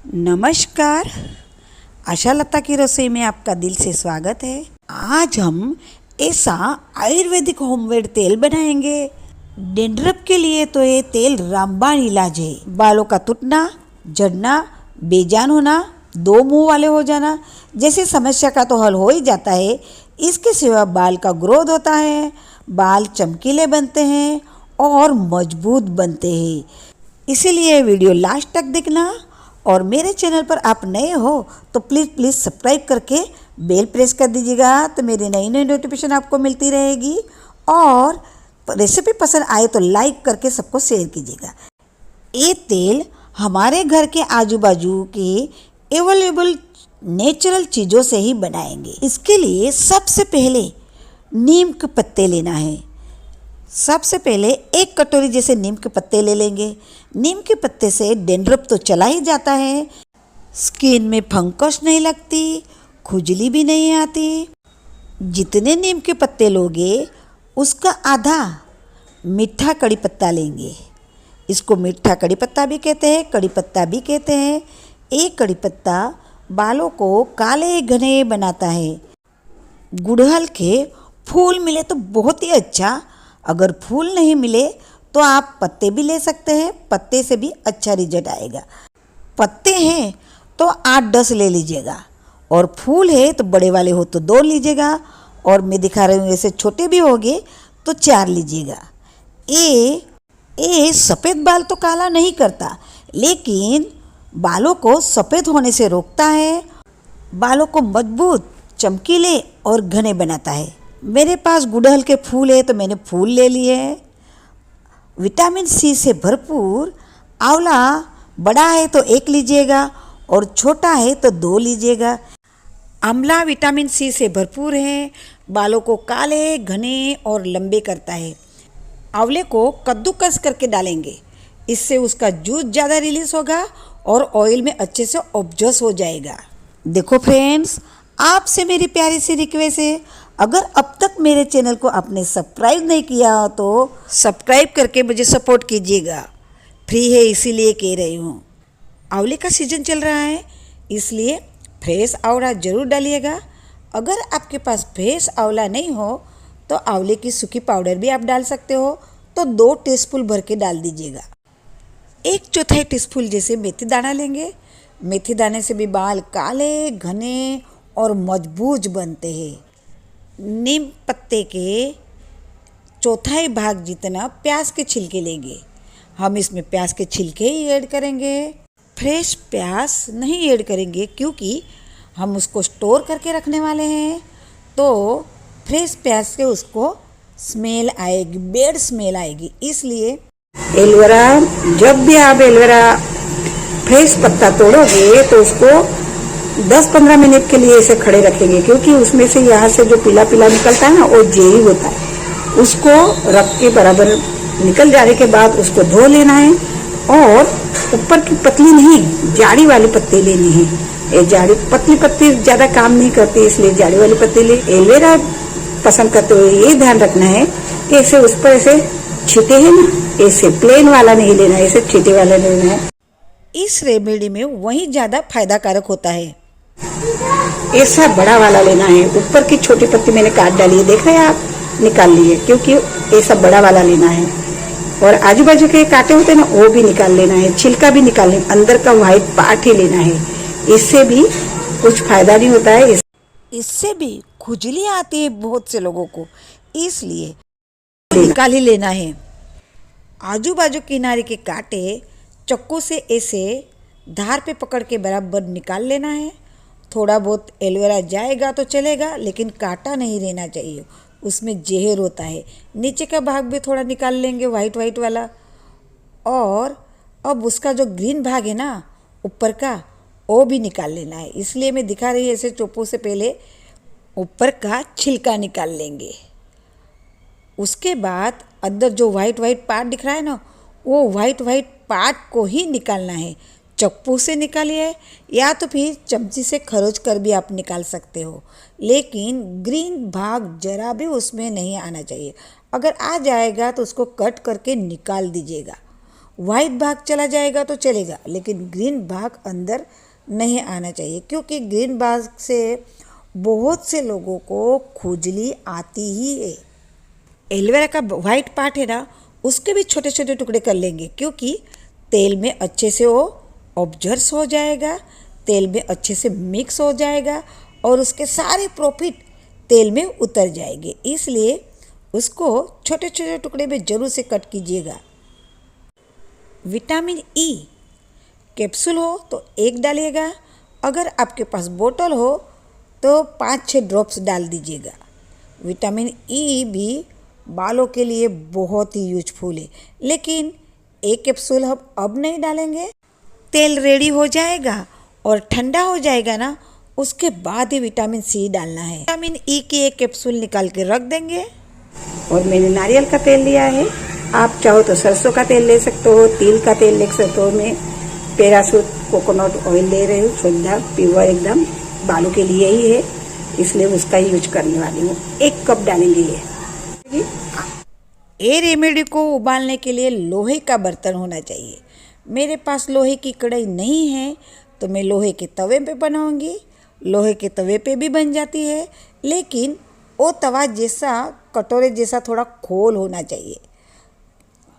नमस्कार। आशा लता की रसोई में आपका दिल से स्वागत है। आज हम ऐसा आयुर्वेदिक होममेड तेल बनाएंगे। डेंड्रफ के लिए तो ये तेल रामबाण इलाज है। बालों का टूटना, झड़ना, बेजान होना, दो मुंह वाले हो जाना जैसी समस्या का तो हल हो ही जाता है। इसके सिवा बाल का ग्रोथ होता है, बाल चमकीले बनते हैं और मजबूत बनते हैं। इसीलिए वीडियो लास्ट तक देखना। और मेरे चैनल पर आप नए हो तो प्लीज़ सब्सक्राइब करके बेल प्रेस कर दीजिएगा, तो मेरी नई नोटिफिकेशन आपको मिलती रहेगी। और रेसिपी पसंद आए तो लाइक करके सबको शेयर कीजिएगा। ये तेल हमारे घर के आजू बाजू के अवेलेबल नेचुरल चीज़ों से ही बनाएंगे। इसके लिए सबसे पहले नीम के पत्ते लेना है। सबसे पहले एक कटोरी जैसे नीम के पत्ते ले लेंगे। नीम के पत्ते से डेंड्रफ तो चला ही जाता है, स्किन में फंगस नहीं लगती, खुजली भी नहीं आती। जितने नीम के पत्ते लोगे उसका आधा मीठा कड़ी पत्ता लेंगे। इसको मीठा कड़ी पत्ता भी कहते हैं, कड़ी पत्ता भी कहते हैं। एक कड़ी पत्ता बालों को काले घने बनाता है। गुड़हल के फूल मिले तो बहुत ही अच्छा, अगर फूल नहीं मिले तो आप पत्ते भी ले सकते हैं, पत्ते से भी अच्छा रिजल्ट आएगा। पत्ते हैं तो 8-10 ले लीजिएगा, और फूल है तो बड़े वाले हो तो 2 लीजिएगा, और मैं दिखा रही हूँ ऐसे छोटे भी होंगे तो 4 लीजिएगा। ये सफ़ेद बाल तो काला नहीं करता, लेकिन बालों को सफ़ेद होने से रोकता है, बालों को मजबूत, चमकीले और घने बनाता है। मेरे पास गुड़हल के फूल है तो मैंने फूल ले लिए हैं। विटामिन सी से भरपूर आंवला बड़ा है तो 1 लीजिएगा, और छोटा है तो 2 लीजिएगा। आंवला विटामिन सी से भरपूर है, बालों को काले, घने और लंबे करता है। आंवले को कद्दूकस करके डालेंगे, इससे उसका जूस ज़्यादा रिलीज होगा और ऑयल में अच्छे से ऑब्जर्व हो जाएगा। देखो फ्रेंड्स, आपसे मेरी प्यारी सी रिक्वेस्ट है, अगर अब तक मेरे चैनल को आपने सब्सक्राइब नहीं किया हो तो सब्सक्राइब करके मुझे सपोर्ट कीजिएगा। फ्री है इसीलिए कह रही हूँ। आंवले का सीज़न चल रहा है, इसलिए फ्रेश आंवला ज़रूर डालिएगा। अगर आपके पास फ्रेश आंवला नहीं हो तो आंवले की सूखी पाउडर भी आप डाल सकते हो, तो 2 टीस्पून भर के डाल दीजिएगा। 1/4 टीस्पून जैसे मेथी दाना लेंगे। मेथी दाने से भी बाल काले, घने और मजबूत बनते हैं। नीम पत्ते के 1/4 भाग जितना प्याज के छिलके लेंगे। हम इसमें प्याज के छिलके ही ऐड करेंगे, फ्रेश प्याज नहीं ऐड करेंगे, क्योंकि हम उसको स्टोर करके रखने वाले हैं। तो फ्रेश प्याज से उसको स्मेल आएगी, बैड स्मेल आएगी। इसलिए एलोवेरा, जब भी आप एलोवेरा फ्रेश पत्ता तोड़ोगे तो उसको 10-15 मिनट के लिए इसे खड़े रखेंगे, क्योंकि उसमें से यहाँ से जो पीला पीला निकलता है ना, वो जेली होता है। उसको रख के बराबर निकल जाने के बाद उसको धो लेना है, और ऊपर की पतली नहीं, जाड़ी वाली पत्ती लेनी है। ये जाड़ी पतली पत्ती ज़्यादा काम नहीं करती, इसलिए जाड़ी वाली पत्ती ले। एलोवेरा पसंद करते हुए ये ध्यान रखना है कि इसे उस पर ऐसे छींटे हैं ना, ऐसे प्लेन वाला नहीं लेना है, ऐसे छींटे वाला लेना है। इस रेमेडी में वही ज़्यादा फायदा कारक होता है। ऐसा बड़ा वाला लेना है। ऊपर की छोटी पत्ती मैंने काट डाली है, देख रहे हैं आप, निकाल ली है, क्योंकि ऐसा बड़ा वाला लेना है। और आजू बाजू के कांटे होते हैं ना, वो भी निकाल लेना है, छिलका भी निकाल लेना, अंदर का व्हाइट पार्ट ही लेना है। इससे भी कुछ फायदा नहीं होता है, इससे भी खुजली आती है बहुत से लोगों को, इसलिए निकाल ही लेना है। आजू बाजू किनारे के कांटे चाकू से ऐसे धार पे पकड़ के बराबर निकाल लेना है। थोड़ा बहुत एलोवेरा जाएगा तो चलेगा, लेकिन कांटा नहीं रहना चाहिए, उसमें जहर होता है। नीचे का भाग भी थोड़ा निकाल लेंगे, वाइट वाला। और अब उसका जो ग्रीन भाग है ना ऊपर का, वो भी निकाल लेना है। इसलिए मैं दिखा रही हूँ, ऐसे चोपू से पहले ऊपर का छिलका निकाल लेंगे। उसके बाद अंदर जो वाइट पार्ट दिख रहा है ना, वो वाइट पार्ट को ही निकालना है। चप्पू से निकालिए या तो फिर चमची से खरोच कर भी आप निकाल सकते हो, लेकिन ग्रीन भाग जरा भी उसमें नहीं आना चाहिए। अगर आ जाएगा तो उसको कट करके निकाल दीजिएगा। वाइट भाग चला जाएगा तो चलेगा, लेकिन ग्रीन भाग अंदर नहीं आना चाहिए, क्योंकि ग्रीन भाग से बहुत से लोगों को खुजली आती ही है। एलोवेरा का वाइट पार्ट है ना, उसके भी छोटे छोटे टुकड़े कर लेंगे, क्योंकि तेल में अच्छे से वो ऑब्जर्व हो जाएगा, तेल में अच्छे से मिक्स हो जाएगा और उसके सारे प्रॉफिट तेल में उतर जाएंगे। इसलिए उसको छोटे छोटे टुकड़े में ज़रूर से कट कीजिएगा। विटामिन ई कैप्सूल हो तो एक डालिएगा, अगर आपके पास बोतल हो तो 5-6 ड्रॉप्स डाल दीजिएगा। विटामिन ई भी बालों के लिए बहुत ही यूजफुल है, लेकिन एक कैप्सूल हम अब नहीं डालेंगे। तेल रेडी हो जाएगा और ठंडा हो जाएगा ना, उसके बाद ही विटामिन सी डालना है। विटामिन ई की एक कैप्सूल निकाल के रख देंगे। और मैंने नारियल का तेल लिया है, आप चाहो तो सरसों का तेल ले सकते हो, तिल का तेल ले सकते हो। मैं पैराशूट कोकोनट ऑयल ले रही हूँ, शुद्ध प्योर एकदम, बालों के लिए ही है, इसलिए उसका ही यूज करने वाली हूँ। 1 कप डालेंगे ये रेमेडी को उबालने के लिए लोहे का बर्तन होना चाहिए। मेरे पास लोहे की कढ़ाई नहीं है तो मैं लोहे के तवे पे बनाऊंगी। लोहे के तवे पे भी बन जाती है, लेकिन वो तवा जैसा कटोरे जैसा थोड़ा खोल होना चाहिए,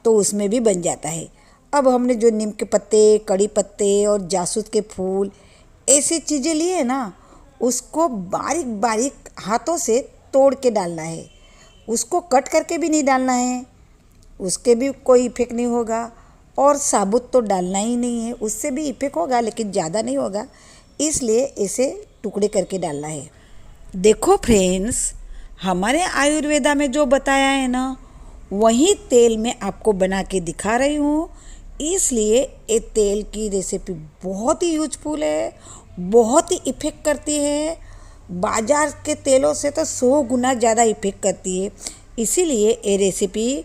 तो उसमें भी बन जाता है। अब हमने जो नीम के पत्ते, कड़ी पत्ते और जासूद के फूल ऐसी चीज़ें ली है ना, उसको बारीक बारीक हाथों से तोड़ के डालना है। उसको कट करके भी नहीं डालना है, उसके भी कोई इफेक्ट नहीं होगा। और साबुत तो डालना ही नहीं है, उससे भी इफेक्ट होगा लेकिन ज़्यादा नहीं होगा, इसलिए इसे टुकड़े करके डालना है। देखो फ्रेंड्स, हमारे आयुर्वेदा में जो बताया है ना, वही तेल में आपको बना के दिखा रही हूँ। इसलिए ये तेल की रेसिपी बहुत ही यूजफुल है, बहुत ही इफेक्ट करती है। बाजार के तेलों से तो 100 गुना ज़्यादा इफेक्ट करती है। इसीलिए ये रेसिपी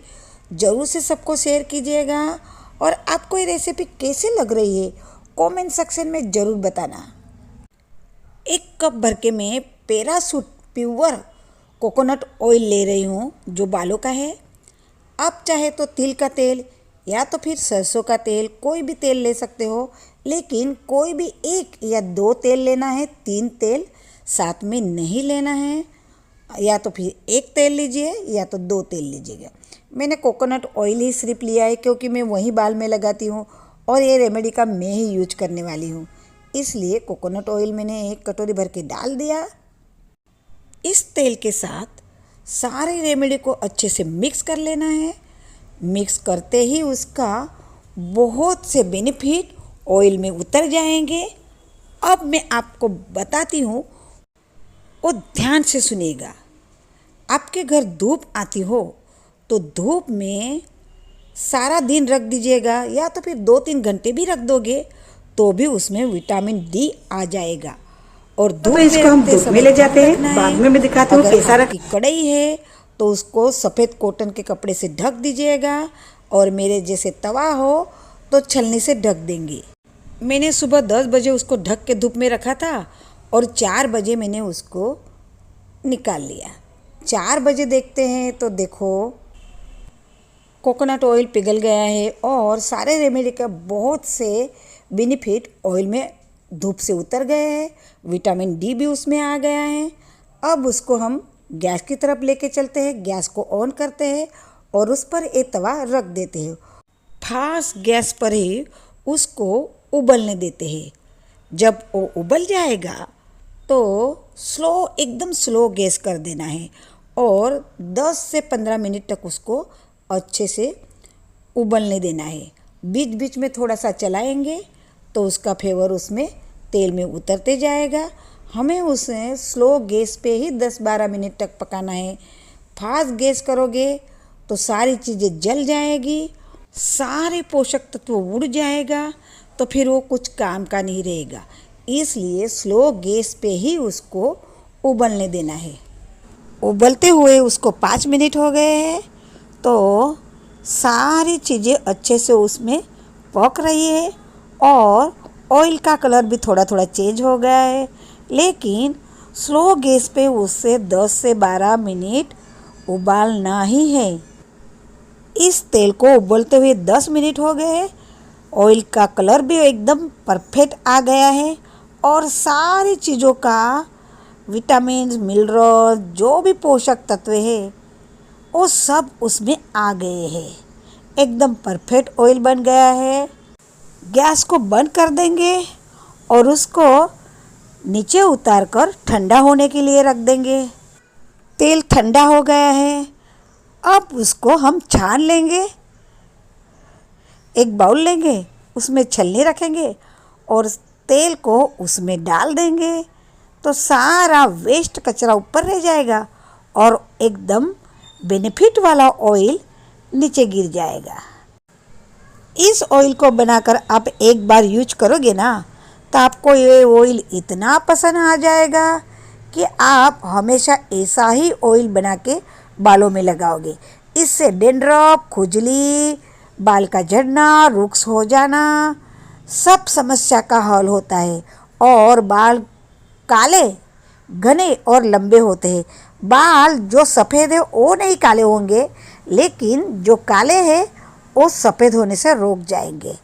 ज़रूर से सबको शेयर कीजिएगा। और आपको ये रेसिपी कैसे लग रही है कमेंट सेक्शन में ज़रूर बताना। 1 कप भर के मैं पैराशूट प्योर कोकोनट ऑयल ले रही हूँ, जो बालों का है। आप चाहे तो तिल का तेल या तो फिर सरसों का तेल, कोई भी तेल ले सकते हो, लेकिन कोई भी 1 या 2 तेल लेना है, 3 तेल साथ में नहीं लेना है। या तो फिर 1 तेल लीजिए या तो 2 तेल लीजिएगा। मैंने कोकोनट ऑयल ही सिर्फ लिया है, क्योंकि मैं वही बाल में लगाती हूँ और ये रेमेडी का मैं ही यूज करने वाली हूँ, इसलिए कोकोनट ऑयल मैंने 1 कटोरी भर के डाल दिया। इस तेल के साथ सारे रेमेडी को अच्छे से मिक्स कर लेना है। मिक्स करते ही उसका बहुत से बेनिफिट ऑयल में उतर जाएंगे। अब मैं आपको बताती हूँ, वो ध्यान से सुनिएगा। आपके घर धूप आती हो तो धूप में सारा दिन रख दीजिएगा, या तो फिर 2-3 घंटे भी रख दोगे तो भी उसमें विटामिन डी आ जाएगा। और धूप इसको हम धूप में ले जाते हैं, बाद में मैं दिखाती हूँ कैसा रख। कढ़ाई है तो उसको सफ़ेद कॉटन के कपड़े से ढक दीजिएगा, और मेरे जैसे तवा हो तो छलनी से ढक देंगे। मैंने सुबह 10 बजे उसको ढक के धूप में रखा था और 4 बजे मैंने उसको निकाल लिया। 4 बजे देखते हैं तो देखो कोकोनट ऑयल पिघल गया है और सारे रेमेडी का बहुत से बेनिफिट ऑयल में धूप से उतर गए हैं। विटामिन डी भी उसमें आ गया है। अब उसको हम गैस की तरफ लेके चलते हैं। गैस को ऑन करते हैं और उस पर एक तवा रख देते हैं। फास्ट गैस पर ही उसको उबलने देते हैं। जब वो उबल जाएगा तो एकदम स्लो गैस कर देना है और 10 से 15 मिनट तक उसको अच्छे से उबलने देना है। बीच बीच में थोड़ा सा चलाएंगे तो उसका फ्लेवर उसमें तेल में उतरते जाएगा। हमें उसे स्लो गैस पे ही 10-12 मिनट तक पकाना है। फास्ट गैस करोगे तो सारी चीज़ें जल जाएगी, सारे पोषक तत्व उड़ जाएगा, तो फिर वो कुछ काम का नहीं रहेगा। इसलिए स्लो गैस पे ही उसको उबलने देना है। उबलते हुए उसको 5 मिनट हो गए हैं तो सारी चीज़ें अच्छे से उसमें पक रही है और ऑयल का कलर भी थोड़ा थोड़ा चेंज हो गया है। लेकिन स्लो गैस पे उससे 10 से 12 मिनट उबालना ही है। इस तेल को उबलते हुए 10 मिनट हो गए हैं ऑयल का कलर भी एकदम परफेक्ट आ गया है और सारी चीज़ों का विटामिन मिनरल जो भी पोषक तत्व है वो सब उसमें आ गए हैं। एकदम परफेक्ट ऑयल बन गया है। गैस को बंद कर देंगे और उसको नीचे उतार कर ठंडा होने के लिए रख देंगे। तेल ठंडा हो गया है। अब उसको हम छान लेंगे। एक बाउल लेंगे, उसमें छलनी रखेंगे और तेल को उसमें डाल देंगे तो सारा वेस्ट कचरा ऊपर रह जाएगा और एकदम बेनिफिट वाला ऑयल नीचे गिर जाएगा। इस ऑयल को बनाकर आप एक बार यूज करोगे ना तो आपको ये ऑयल इतना पसंद आ जाएगा कि आप हमेशा ऐसा ही ऑयल बना के बालों में लगाओगे। इससे डैंड्रफ, खुजली, बाल का झड़ना, रुक्स हो जाना, सब समस्या का हल होता है और बाल काले, घने और लंबे होते हैं। बाल जो सफ़ेद है वो नहीं काले होंगे, लेकिन जो काले हैं वो सफ़ेद होने से रुक जाएंगे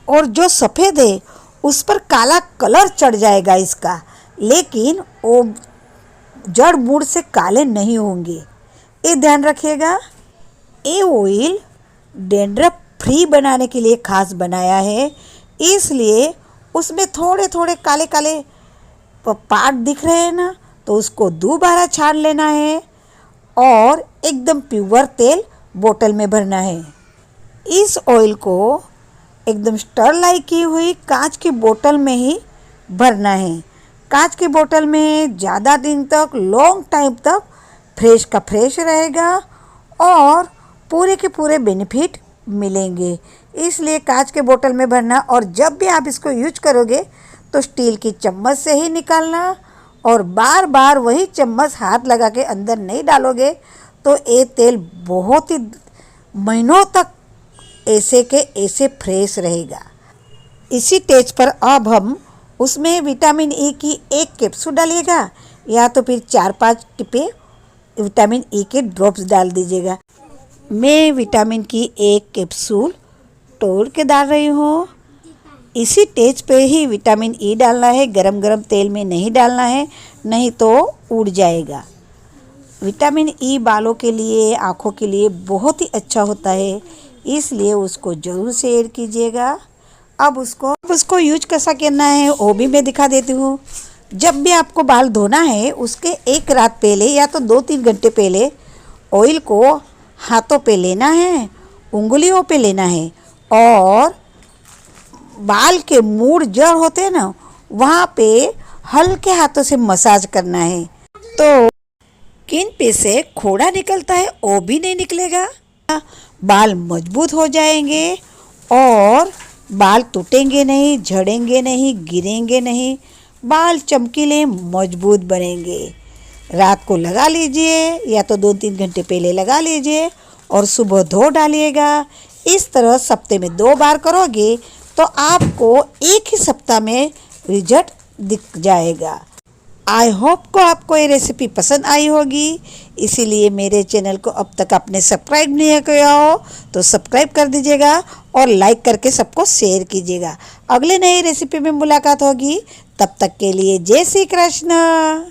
और जो सफ़ेद है उस पर काला कलर चढ़ जाएगा इसका, लेकिन वो जड़ मूड से काले नहीं होंगे। ये ध्यान रखिएगा। ये ऑयल डैंड्रफ फ्री बनाने के लिए खास बनाया है, इसलिए उसमें थोड़े थोड़े काले काले पार्ट दिख रहे हैं ना, तो उसको दोबारा छान लेना है और एकदम प्योर तेल बोतल में भरना है। इस ऑयल को एकदम स्टरलाइट की हुई कांच की बोतल में ही भरना है। कांच की बोतल में ज़्यादा दिन तक, लॉन्ग टाइम तक फ्रेश का फ्रेश रहेगा और पूरे के पूरे बेनिफिट मिलेंगे। इसलिए कांच के बोतल में भरना और जब भी आप इसको यूज करोगे तो स्टील की चम्मच से ही निकालना और बार बार वही चम्मच हाथ लगा के अंदर नहीं डालोगे तो ये तेल बहुत ही महीनों तक ऐसे के ऐसे फ्रेश रहेगा। इसी स्टेज पर अब हम उसमें विटामिन ई की एक कैप्सूल डालिएगा या तो फिर 4-5 टिपे विटामिन ई के ड्रॉप्स डाल दीजिएगा। मैं विटामिन की एक कैप्सूल तोड़ के डाल रही हूँ। इसी स्टेज पे ही विटामिन ई डालना है, गरम गरम तेल में नहीं डालना है, नहीं तो उड़ जाएगा। विटामिन ई बालों के लिए, आँखों के लिए बहुत ही अच्छा होता है, इसलिए उसको ज़रूर शेयर कीजिएगा। अब उसको यूज कैसा करना है वो भी मैं दिखा देती हूँ। जब भी आपको बाल धोना है उसके एक रात पहले या तो 2-3 घंटे पहले ऑयल को हाथों पे लेना है, उंगलियों पे लेना है और बाल के मूड जड़ होते हैं ना वहाँ पे हल्के हाथों से मसाज करना है तो किन पे से खोड़ा निकलता है वो भी नहीं निकलेगा। बाल मजबूत हो जाएंगे और बाल टूटेंगे नहीं, झड़ेंगे नहीं, गिरेंगे नहीं, बाल चमकीले मजबूत बनेंगे। रात को लगा लीजिए या तो 2-3 घंटे पहले लगा लीजिए और सुबह धो डालिएगा। इस तरह सप्ते में 2 बार करोगे तो आपको एक ही सप्ताह में रिजल्ट दिख जाएगा। आई होप को आपको ये रेसिपी पसंद आई होगी, इसीलिए मेरे चैनल को अब तक आपने सब्सक्राइब नहीं किया हो तो सब्सक्राइब कर दीजिएगा और लाइक करके सबको शेयर कीजिएगा। अगले नई रेसिपी में मुलाकात होगी, तब तक के लिए जय श्री कृष्ण।